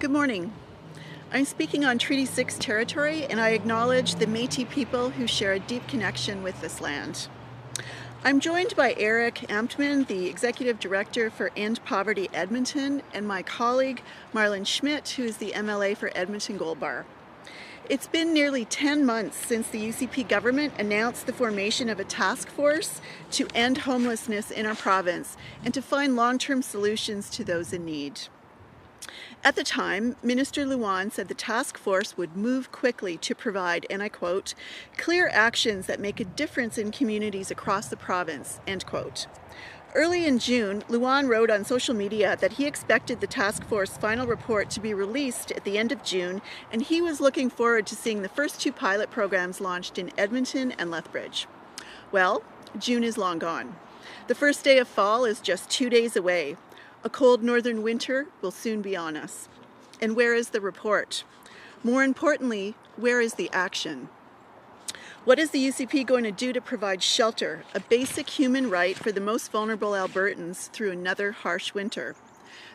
Good morning. I'm speaking on Treaty 6 territory, and I acknowledge the Métis people who share a deep connection with this land. I'm joined by Eric Amtman, the Executive Director for End Poverty Edmonton, and my colleague Marlon Schmidt, who is the MLA for Edmonton Gold Bar. It's been nearly 10 months since the UCP government announced the formation of a task force to end homelessness in our province and to find long-term solutions to those in need. At the time, Minister Luan said the task force would move quickly to provide, and I quote, clear actions that make a difference in communities across the province, end quote. Early in June, Luan wrote on social media that he expected the task force final report to be released at the end of June, and he was looking forward to seeing the first 2 pilot programs launched in Edmonton and Lethbridge. Well, June is long gone. The first day of fall is just 2 days away. A cold northern winter will soon be on us. And where is the report? More importantly, where is the action? What is the UCP going to do to provide shelter, a basic human right for the most vulnerable Albertans through another harsh winter?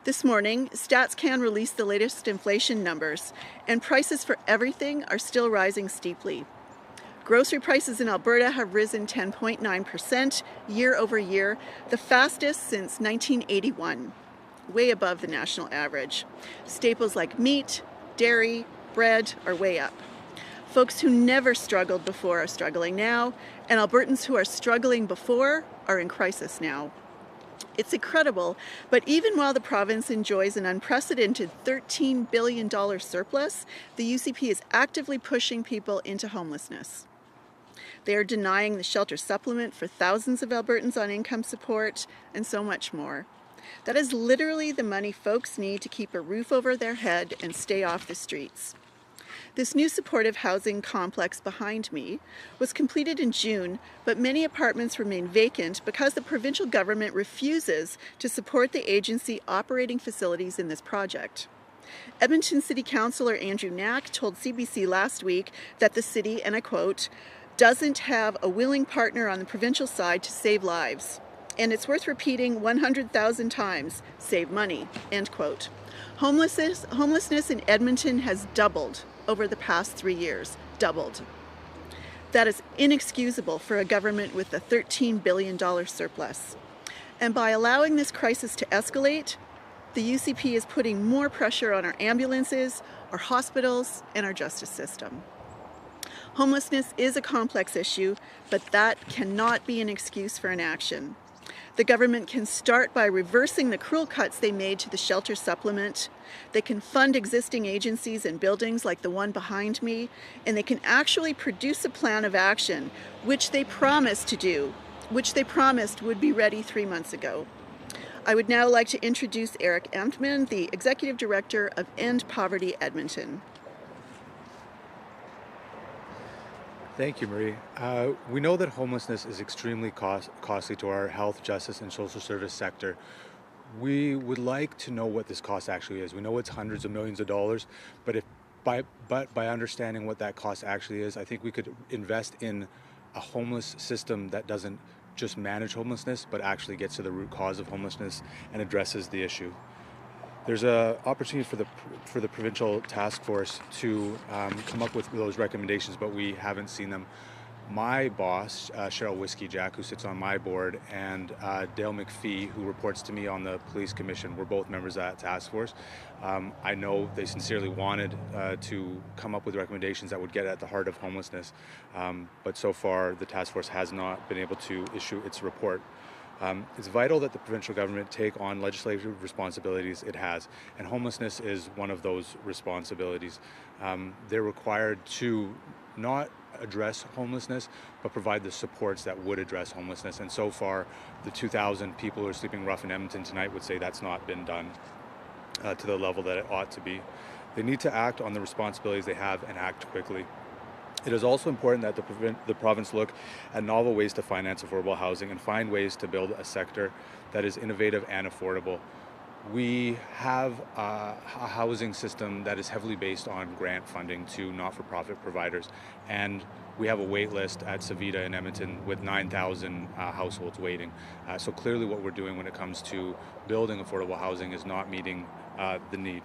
This morning, StatsCan released the latest inflation numbers, and prices for everything are still rising steeply. Grocery prices in Alberta have risen 10.9% year over year, the fastest since 1981, way above the national average. Staples like meat, dairy, bread are way up. Folks who never struggled before are struggling now, and Albertans who are struggling before are in crisis now. It's incredible, but even while the province enjoys an unprecedented $13 billion surplus, the UCP is actively pushing people into homelessness. They are denying the shelter supplement for thousands of Albertans on income support, and so much more. That is literally the money folks need to keep a roof over their head and stay off the streets. This new supportive housing complex behind me was completed in June, but many apartments remain vacant because the provincial government refuses to support the agency operating facilities in this project. Edmonton City Councillor Andrew Knack told CBC last week that the city, and I quote, doesn't have a willing partner on the provincial side to save lives. And it's worth repeating 100,000 times, save money, end quote. Homelessness in Edmonton has doubled over the past 3 years, doubled. That is inexcusable for a government with a $13 billion surplus. And by allowing this crisis to escalate, the UCP is putting more pressure on our ambulances, our hospitals, and our justice system. Homelessness is a complex issue, but that cannot be an excuse for inaction. The government can start by reversing the cruel cuts they made to the shelter supplement. They can fund existing agencies and buildings like the one behind me, and they can actually produce a plan of action, which they promised to do, which they promised would be ready 3 months ago. I would now like to introduce Eric Amtman, the Executive Director of End Poverty Edmonton. Thank you, Marie. We know that homelessness is extremely costly to our health, justice, and social service sector. We would like to know what this cost actually is. We know it's hundreds of millions of dollars, but by understanding what that cost actually is, I think we could invest in a homeless system that doesn't just manage homelessness, but actually gets to the root cause of homelessness and addresses the issue. There's an opportunity for the provincial task force to come up with those recommendations, but we haven't seen them. My boss, Cheryl Whiskey Jack, who sits on my board, and Dale McPhee, who reports to me on the police commission, we're both members of that task force. I know they sincerely wanted to come up with recommendations that would get at the heart of homelessness, but so far the task force has not been able to issue its report. It's vital that the provincial government take on legislative responsibilities it has, and homelessness is one of those responsibilities. They're required to not address homelessness, but provide the supports that would address homelessness. And so far, the 2,000 people who are sleeping rough in Edmonton tonight would say that's not been done to the level that it ought to be. They need to act on the responsibilities they have and act quickly. It is also important that the province look at novel ways to finance affordable housing and find ways to build a sector that is innovative and affordable. We have a housing system that is heavily based on grant funding to not-for-profit providers, and we have a wait list at Savita in Edmonton with 9,000 households waiting. So clearly what we're doing when it comes to building affordable housing is not meeting the need.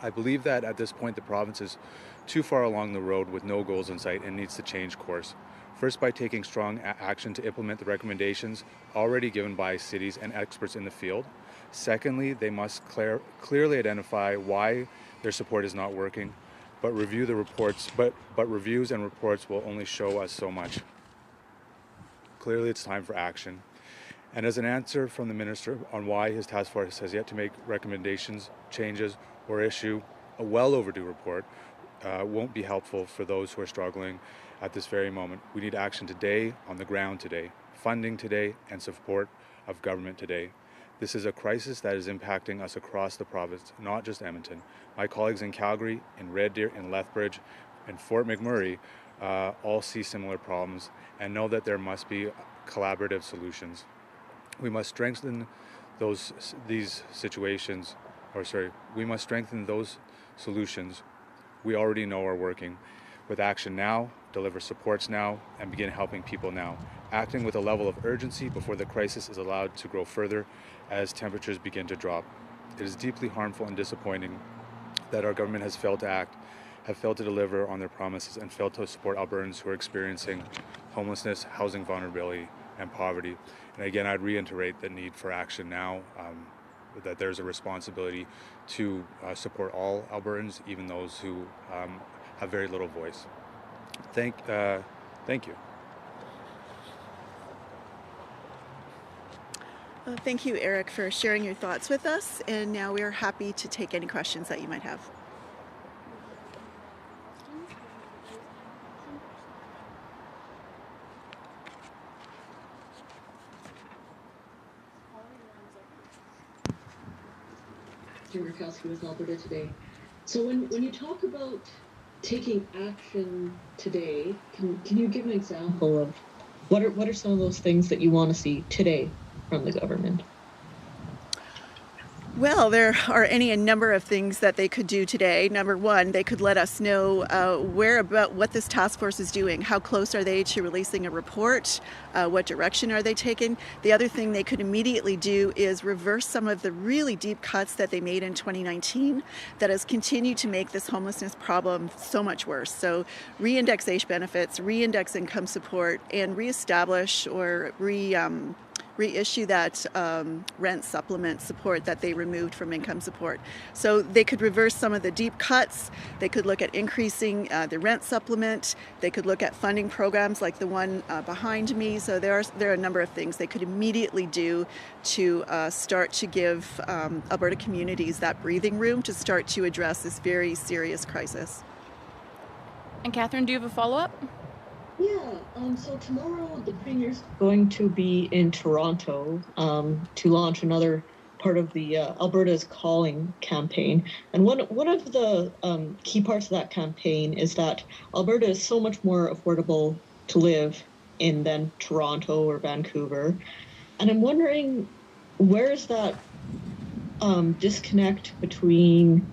I believe that at this point the province is too far along the road with no goals in sight and needs to change course. First, by taking strong action to implement the recommendations already given by cities and experts in the field. Secondly, they must clearly identify why their support is not working, but review the reports. But reviews and reports will only show us so much. Clearly, it's time for action. And as an answer from the Minister on why his task force has yet to make recommendations, changes, or issue a well overdue report, won't be helpful for those who are struggling at this very moment. We need action today, on the ground today, funding today, and support of government today. This is a crisis that is impacting us across the province, not just Edmonton. My colleagues in Calgary, in Red Deer, in Lethbridge, and Fort McMurray all see similar problems and know that there must be collaborative solutions. We must strengthen these situations, we must strengthen those solutions we already know are working with action now, deliver supports now, and begin helping people now, acting with a level of urgency before the crisis is allowed to grow further as temperatures begin to drop. It is deeply harmful and disappointing that our government has failed to act, have failed to deliver on their promises, and failed to support Albertans who are experiencing homelessness, housing vulnerability, and poverty. And again, I'd reiterate the need for action now, that there's a responsibility to support all Albertans, even those who have very little voice. Thank you. Thank you, Eric, for sharing your thoughts with us. And now we are happy to take any questions that you might have. Murkowski with Alberta Today. So when you talk about taking action today, can you give an example of what are some of those things that you want to see today from the government? Well, there are a number of things that they could do today. Number one, they could let us know what this task force is doing. How close are they to releasing a report? What direction are they taking? The other thing they could immediately do is reverse some of the really deep cuts that they made in 2019 that has continued to make this homelessness problem so much worse. So re-index benefits, re-index income support, and reestablish or reissue that rent supplement support that they removed from income support. So they could reverse some of the deep cuts. They could look at increasing the rent supplement. They could look at funding programs like the one behind me. So there are a number of things they could immediately do to start to give Alberta communities that breathing room to start to address this very serious crisis. And Catherine, do you have a follow-up? Yeah, so tomorrow the Premier's going to be in Toronto to launch another part of the Alberta's Calling campaign. And one of the key parts of that campaign is that Alberta is so much more affordable to live in than Toronto or Vancouver. And I'm wondering, where is that disconnect between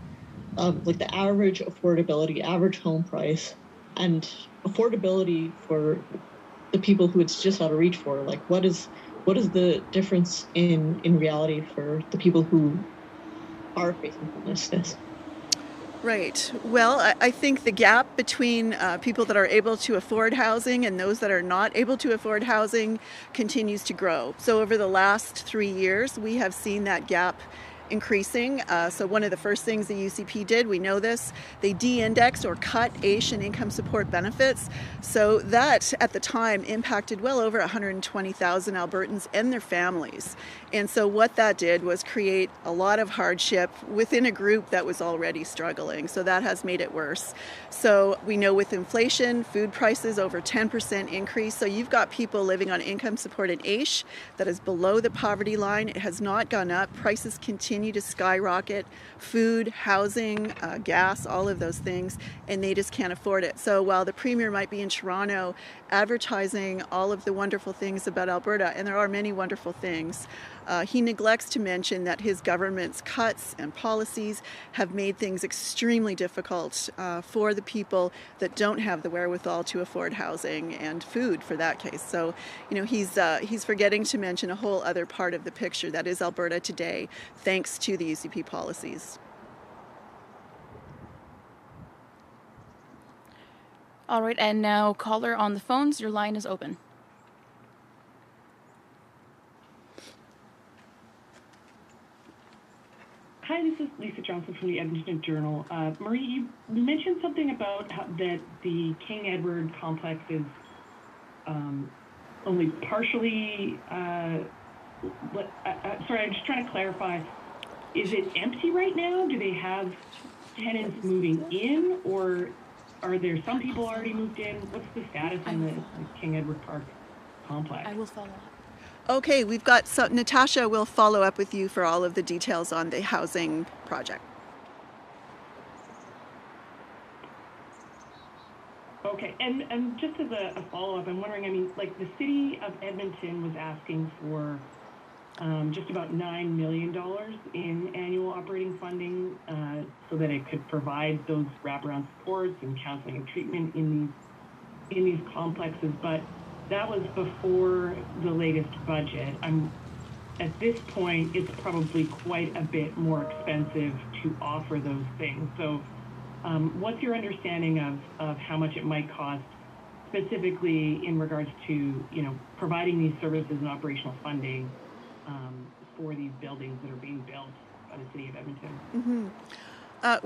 like the average affordability, average home price, and affordability for the people who it's just out of reach for? Like, what is the difference in reality for the people who are facing homelessness? Right. Well, I think the gap between people that are able to afford housing and those that are not able to afford housing continues to grow. So over the last 3 years, we have seen that gap increasing. So one of the first things the UCP did, we know this, they de-indexed or cut AISH and income support benefits. So that at the time impacted well over 120,000 Albertans and their families. And so what that did was create a lot of hardship within a group that was already struggling. So that has made it worse. So we know with inflation, food prices over 10% increase. So you've got people living on income support and AISH that is below the poverty line. It has not gone up. Prices continue to skyrocket. Food, housing, gas, all of those things, and they just can't afford it. So while the Premier might be in Toronto advertising all of the wonderful things about Alberta, and there are many wonderful things, he neglects to mention that his government's cuts and policies have made things extremely difficult for the people that don't have the wherewithal to afford housing and food for that case. So, he's forgetting to mention a whole other part of the picture that is Alberta today, thanks to the UCP policies. All right, and now caller on the phones, your line is open. Hi, this is Lisa Johnson from the Edmonton Journal. Marie, you mentioned something about that the King Edward complex is only partially, sorry, I'm just trying to clarify. Is it empty right now? Do they have tenants moving in, or are there some people already moved in? What's the status on the King Edward Park complex? I will follow up. Okay, we've got, so Natasha will follow up with you for all of the details on the housing project. Okay, and just as a follow-up, I'm wondering, I mean, like the city of Edmonton was asking for just about $9 million in annual operating funding so that it could provide those wraparound supports and counseling and treatment in these complexes, but that was before the latest budget. At this point, it's probably quite a bit more expensive to offer those things. So what's your understanding of how much it might cost specifically in regards to, providing these services and operational funding for these buildings that are being built by the city of Edmonton? Mm-hmm.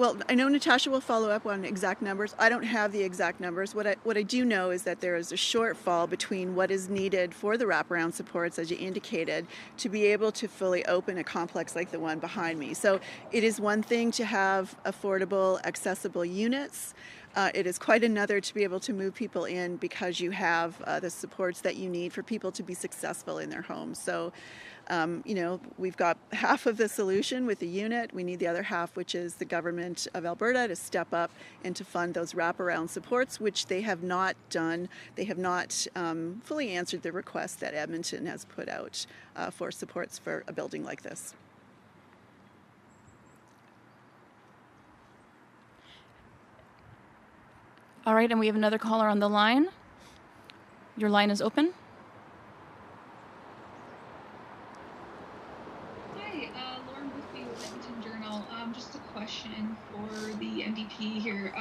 Well, I know Natasha will follow up on exact numbers. I don't have the exact numbers. What I do know is that there is a shortfall between what is needed for the wraparound supports, as you indicated, to be able to fully open a complex like the one behind me. So it is one thing to have affordable, accessible units. It is quite another to be able to move people in because you have the supports that you need for people to be successful in their homes. So, we've got half of the solution with the unit. We need the other half, which is the government of Alberta to step up and to fund those wraparound supports, which they have not done. They have not fully answered the request that Edmonton has put out for supports for a building like this. All right, and we have another caller on the line. Your line is open. Hi, Lauren Boothby with Edmonton Journal. Just a question for the NDP here.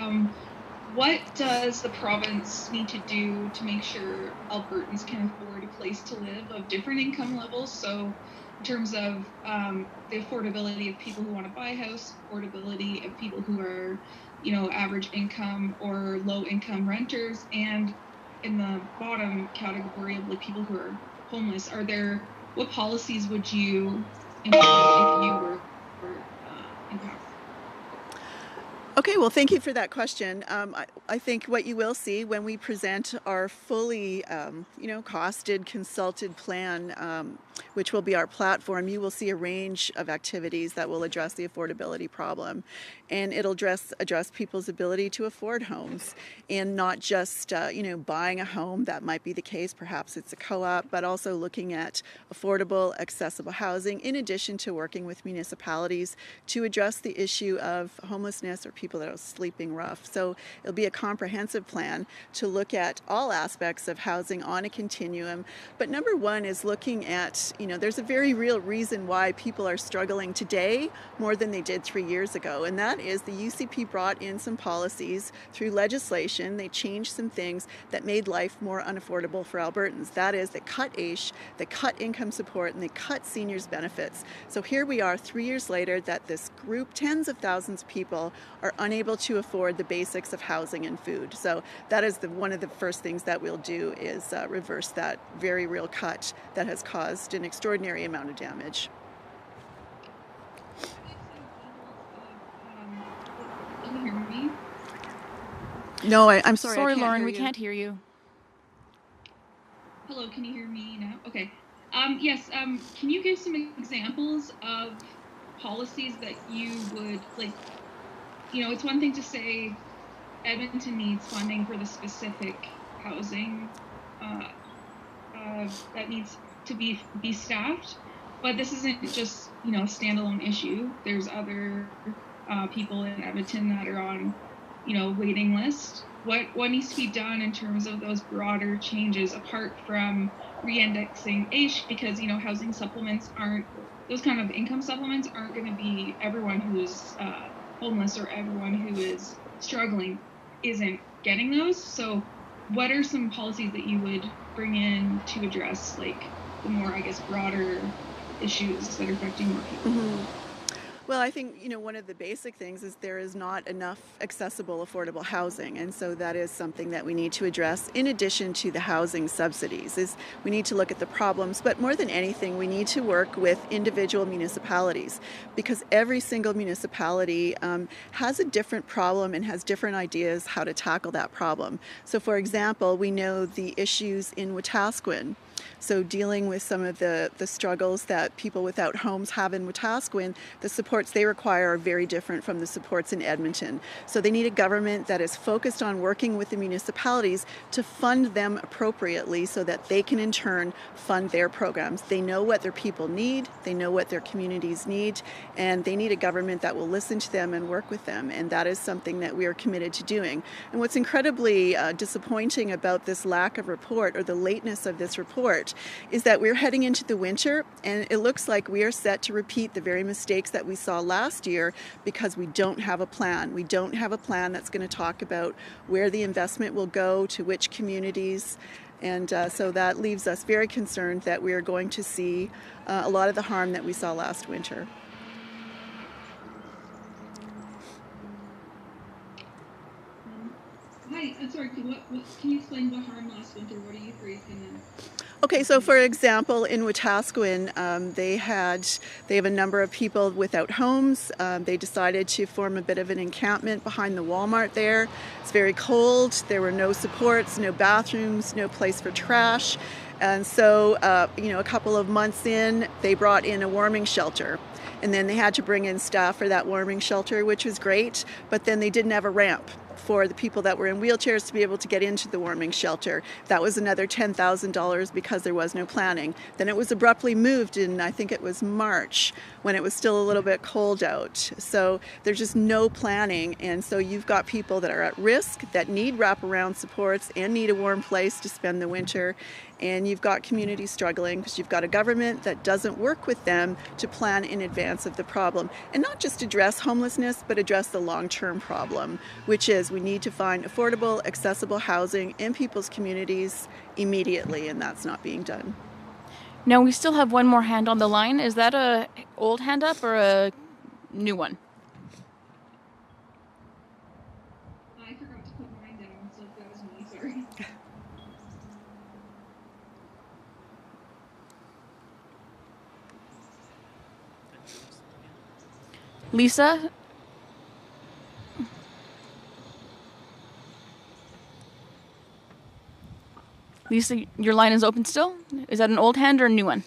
What does the province need to do to make sure Albertans can afford a place to live of different income levels? So in terms of the affordability of people who want to buy a house, affordability of people who are, average income or low income renters, and in the bottom category of like people who are homeless, what policies would you implement if you were impacted? Okay, well, thank you for that question. I think what you will see when we present our fully, costed, consulted plan, which will be our platform, you will see a range of activities that will address the affordability problem. And it'll address people's ability to afford homes, and not just, buying a home. That might be the case. Perhaps it's a co-op, but also looking at affordable, accessible housing, in addition to working with municipalities to address the issue of homelessness or people that are sleeping rough. So it'll be a comprehensive plan to look at all aspects of housing on a continuum. But number one is looking at, there's a very real reason why people are struggling today more than they did 3 years ago. And that is the UCP brought in some policies through legislation. They changed some things that made life more unaffordable for Albertans. That is, they cut AISH, they cut income support, and they cut seniors' benefits. So here we are 3 years later that this group, tens of thousands of people, are unable to afford the basics of housing and food. So that is one of the first things that we'll do is reverse that very real cut that has caused an extraordinary amount of damage. Can you hear me? No, I'm sorry. Sorry, I can't Lauren, hear we you. can't hear you. Hello, can you hear me now? Okay. Yes, can you give some examples of policies that you would, it's one thing to say Edmonton needs funding for the specific housing that needs to be staffed, but this isn't just, a standalone issue. There's other people in Edmonton that are on, waiting list. What needs to be done in terms of those broader changes apart from re-indexing AISH, because housing supplements those kind of income supplements aren't going to be everyone who's homeless or everyone who is struggling isn't getting those. So what are some policies that you would bring in to address like the more, I guess, broader issues that are affecting more people? Well, I think, one of the basic things is there is not enough accessible, affordable housing. And so that is something that we need to address in addition to the housing subsidies. Is we need to look at the problems, but more than anything, we need to work with individual municipalities, because every single municipality has a different problem and has different ideas how to tackle that problem. So for example, we know the issues in Wetaskiwin. So dealing with some of the struggles that people without homes have in Wetaskiwin, the supports they require are very different from the supports in Edmonton. So they need a government that is focused on working with the municipalities to fund them appropriately so that they can in turn fund their programs. They know what their people need, they know what their communities need, and they need a government that will listen to them and work with them. And that is something that we are committed to doing. And what's incredibly disappointing about this lack of report, or the lateness of this report, is that we're heading into the winter, and it looks like we are set to repeat the very mistakes that we saw last year because we don't have a plan. We don't have a plan that's going to talk about where the investment will go, to which communities, and so that leaves us very concerned that we are going to see a lot of the harm that we saw last winter. Hi, I'm sorry, can you explain what harm last winter? What are you phrasing in? Okay, so for example, in Wetaskiwin, they have a number of people without homes. They decided to form a bit of an encampment behind the Walmart there. It's very cold. There were no supports, no bathrooms, no place for trash. And so, a couple of months in, they brought in a warming shelter. And then they had to bring in staff for that warming shelter, which was great, but then they didn't have a ramp for the people that were in wheelchairs to be able to get into the warming shelter. That was another $10,000 because there was no planning. Then it was abruptly moved in, I think it was March, when it was still a little bit cold out. So there's just no planning, and so you've got people that are at risk, that need wraparound supports and need a warm place to spend the winter, and you've got communities struggling because you've got a government that doesn't work with them to plan in advance of the problem, and not just address homelessness, but address the long-term problem, which is we need to find affordable, accessible housing in people's communities immediately, and that's not being done. Now, we still have one more hand on the line. Is that a old hand up or a new one? I forgot to put mine down, so that was me, sorry. Lisa? Lisa, your line is open still? Is that an old hand or a new one?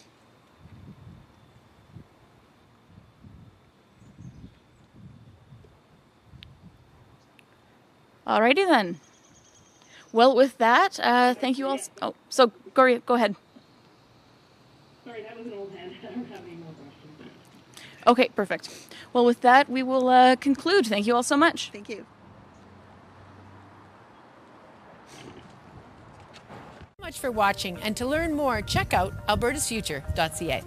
Alrighty then. Well, with that, thank you all. Oh, so go ahead. Sorry, that was an old hand. I don't have any more questions. Okay, perfect. Well, with that, we will conclude. Thank you all so much. Thank you. Much for watching, and to learn more, check out albertasfuture.ca.